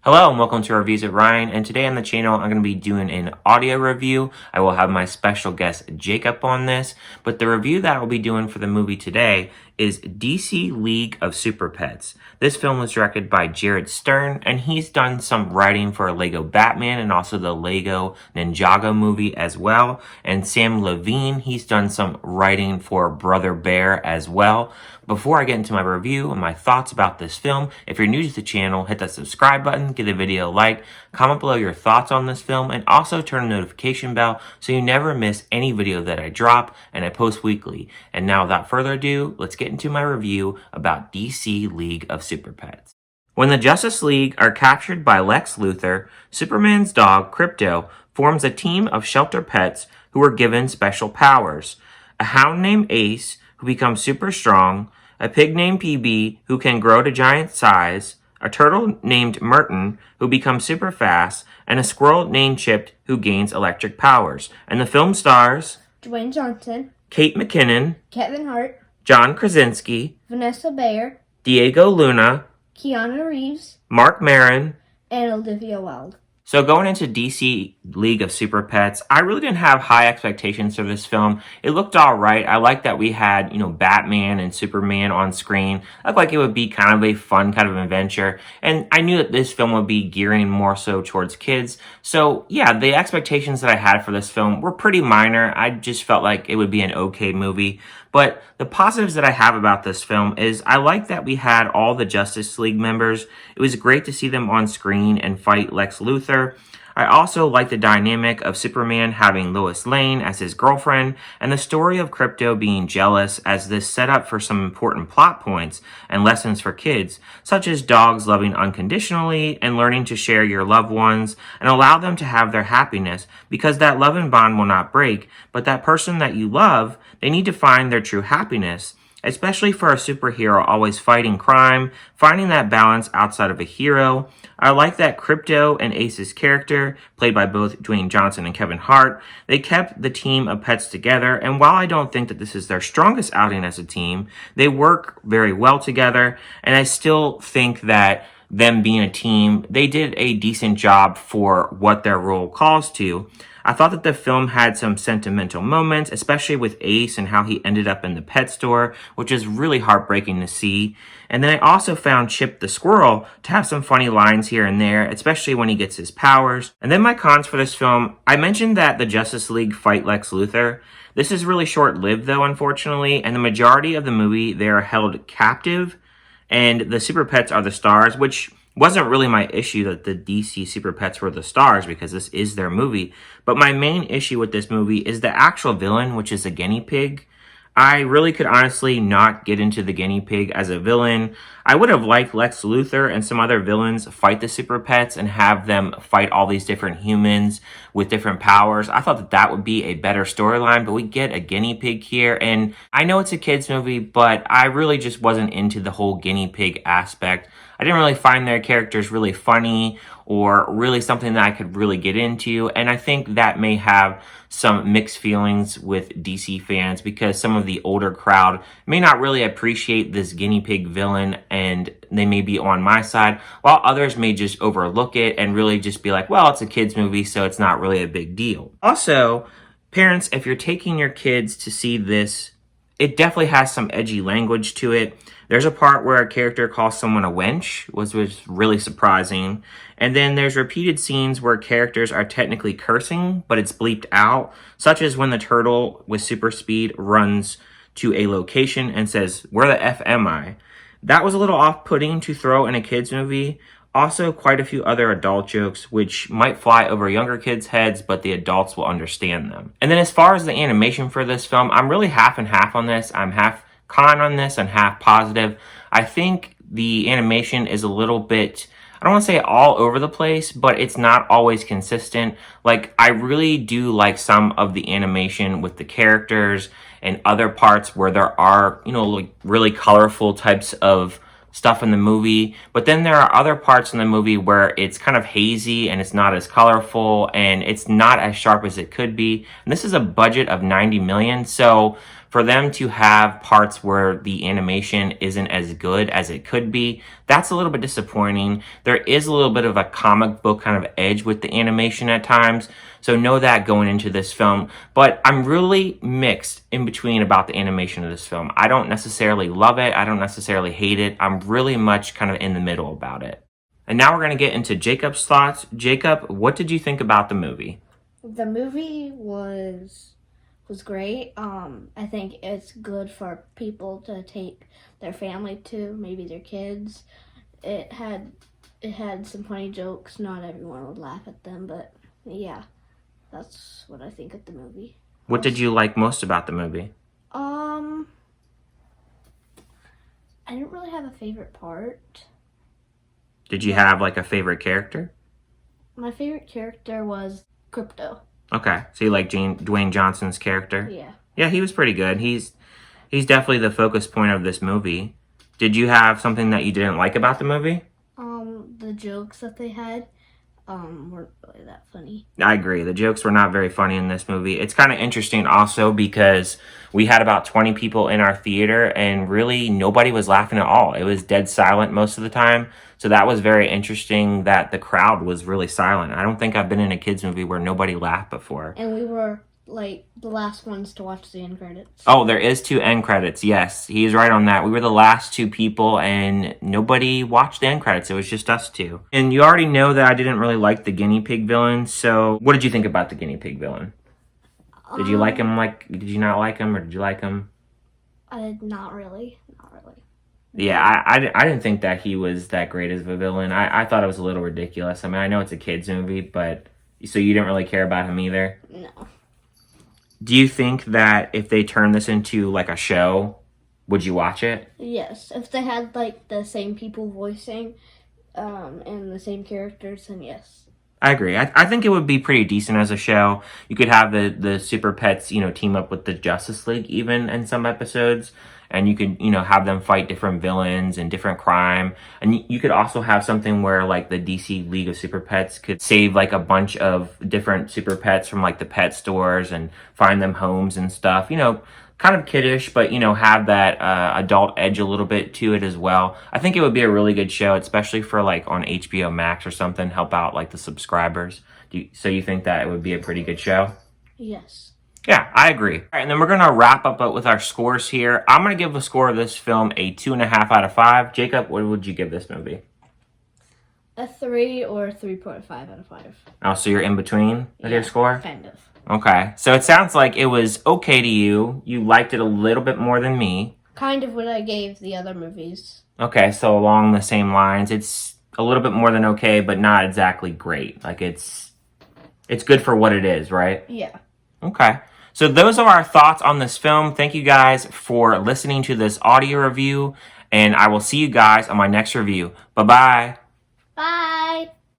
Hello and welcome to Reviews with Ryan, and today on the channel I'm going to be doing an audio review. I will have my special guest Jacob on this, but the review that I'll be doing for the movie today is DC League of Superpets. This film was directed by Jared Stern, and he's done some writing for Lego Batman and also the Lego Ninjago movie as well. And Sam Levine, he's done some writing for Brother Bear as well. Before I get into my review and my thoughts about this film, if you're new to the channel, hit that subscribe button, give the video a like, comment below your thoughts on this film, and also turn the notification bell so you never miss any video that I drop and I post weekly. And now without further ado, let's get into my review about DC League of Superpets. When the Justice League are captured by Lex Luthor, Superman's dog, Krypto, forms a team of shelter pets who are given special powers. A hound named Ace, who becomes super strong, a pig named PB, who can grow to giant size, a turtle named Merton, who becomes super fast, and a squirrel named Chipped, who gains electric powers. And the film stars Dwayne Johnson, Kate McKinnon, Kevin Hart, John Krasinski, Vanessa Bayer, Diego Luna, Keanu Reeves, Mark Maron, and Olivia Wilde. So going into DC League of Superpets, I really didn't have high expectations for this film. It looked all right. I liked that we had, Batman and Superman on screen. It looked like it would be kind of a fun kind of adventure. And I knew that this film would be gearing more so towards kids. So yeah, the expectations that I had for this film were pretty minor. I just felt like it would be an okay movie. But the positives that I have about this film is I like that we had all the Justice League members. It was great to see them on screen and fight Lex Luthor. I also like the dynamic of Superman having Lois Lane as his girlfriend, and the story of Krypto being jealous, as this set up for some important plot points and lessons for kids, such as dogs loving unconditionally and learning to share your loved ones and allow them to have their happiness, because that love and bond will not break, but that person that you love, they need to find their true happiness. Especially for a superhero always fighting crime, finding that balance outside of a hero. I like that Krypto and Ace's character, played by both Dwayne Johnson and Kevin Hart, they kept the team of pets together, and while I don't think that this is their strongest outing as a team, they work very well together, and I still think that them being a team, they did a decent job for what their role calls to. I thought that the film had some sentimental moments, especially with Ace and how he ended up in the pet store, which is really heartbreaking to see. And then I also found Chip the squirrel to have some funny lines here and there, especially when he gets his powers. And then my cons for this film, I mentioned that the Justice League fight Lex Luthor. This is really short-lived though, unfortunately, and the majority of the movie, they are held captive, and the Super Pets are the stars, which wasn't really my issue that the DC Super Pets were the stars, because this is their movie. But my main issue with this movie is the actual villain, which is a guinea pig. I really could honestly not get into the guinea pig as a villain. I would have liked Lex Luthor and some other villains fight the Super Pets and have them fight all these different humans with different powers. I thought that that would be a better storyline, but we get a guinea pig here. And I know it's a kid's movie, but I really just wasn't into the whole guinea pig aspect. I didn't really find their characters really funny or really something that I could really get into. And I think that may have some mixed feelings with DC fans, because some of the older crowd may not really appreciate this guinea pig villain and they may be on my side, while others may just overlook it and really just be like, well, it's a kid's movie, so it's not really a big deal. Also, parents, if you're taking your kids to see this, it definitely has some edgy language to it. There's a part where a character calls someone a wench, which was really surprising. And then there's repeated scenes where characters are technically cursing, but it's bleeped out, such as when the turtle with super speed runs to a location and says, "Where the F am I?" That was a little off-putting to throw in a kid's movie. Also, quite a few other adult jokes, which might fly over younger kids' heads, but the adults will understand them. And then as far as the animation for this film, I'm really half and half on this. I'm half con on this and half positive. I think the animation is a little bit, I don't want to say all over the place, but it's not always consistent. Like, I really do like some of the animation with the characters and other parts where there are, like really colorful types of stuff in the movie, but then there are other parts in the movie where it's kind of hazy and it's not as colorful and it's not as sharp as it could be. And this is a budget of $90 million, so for them to have parts where the animation isn't as good as it could be, that's a little bit disappointing. There is a little bit of a comic book kind of edge with the animation at times, so know that going into this film. But I'm really mixed in between about the animation of this film. I don't necessarily love it. I don't necessarily hate it. I'm really much kind of in the middle about it. And now we're going to get into Jacob's thoughts. Jacob, what did you think about the movie? The movie was great. I think it's good for people to take their family to, maybe their kids. It had some funny jokes. Not everyone would laugh at them, but yeah, that's what I think of the movie. What did you like most about the movie? I didn't really have a favorite part. Did you have like a favorite character? My favorite character was Crypto. Okay, so you like Dwayne Johnson's character? Yeah. Yeah, he was pretty good. He's definitely the focus point of this movie. Did you have something that you didn't like about the movie? The jokes that they had weren't really that funny. I agree. The jokes were not very funny in this movie. It's kind of interesting also because we had about 20 people in our theater and really nobody was laughing at all. It was dead silent most of the time. So that was very interesting that the crowd was really silent. I don't think I've been in a kids movie where nobody laughed before. And we were like the last ones to watch the end credits. Oh, there is 2 end credits. Yes, he's right on that. We were the last 2 people and nobody watched the end credits. It was just us 2. And you already know that I didn't really like the Guinea Pig Villain. So what did you think about the Guinea Pig Villain? Did you like him? Did you not like him, or did you like him? I did not really. Yeah, I didn't think that he was that great as a villain. I thought it was a little ridiculous. I mean, I know it's a kids movie, but so you didn't really care about him either? No. Do you think that if they turn this into like a show, would you watch it? Yes, if they had like the same people voicing and the same characters, then yes. I agree. I think it would be pretty decent as a show. You could have the Super Pets, team up with the Justice League even in some episodes. And you could, have them fight different villains and different crime. And you could also have something where, like, the DC League of Superpets could save, like, a bunch of different Super Pets from, like, the pet stores and find them homes and stuff. Kind of kiddish, but, have that adult edge a little bit to it as well. I think it would be a really good show, especially for, like, on HBO Max or something, help out, like, the subscribers. So you think that it would be a pretty good show? Yes. Yeah, I agree. All right, and then we're going to wrap up with our scores here. I'm going to give the score of this film a 2.5 out of 5. Jacob, what would you give this movie? A 3 or 3.5 out of 5. Oh, so you're in between with your score? Kind of. Okay, so it sounds like it was okay to you. You liked it a little bit more than me. Kind of what I gave the other movies. Okay, so along the same lines, it's a little bit more than okay, but not exactly great. Like, it's good for what it is, right? Yeah. Okay. So those are our thoughts on this film. Thank you guys for listening to this audio review, and I will see you guys on my next review. Bye-bye. Bye.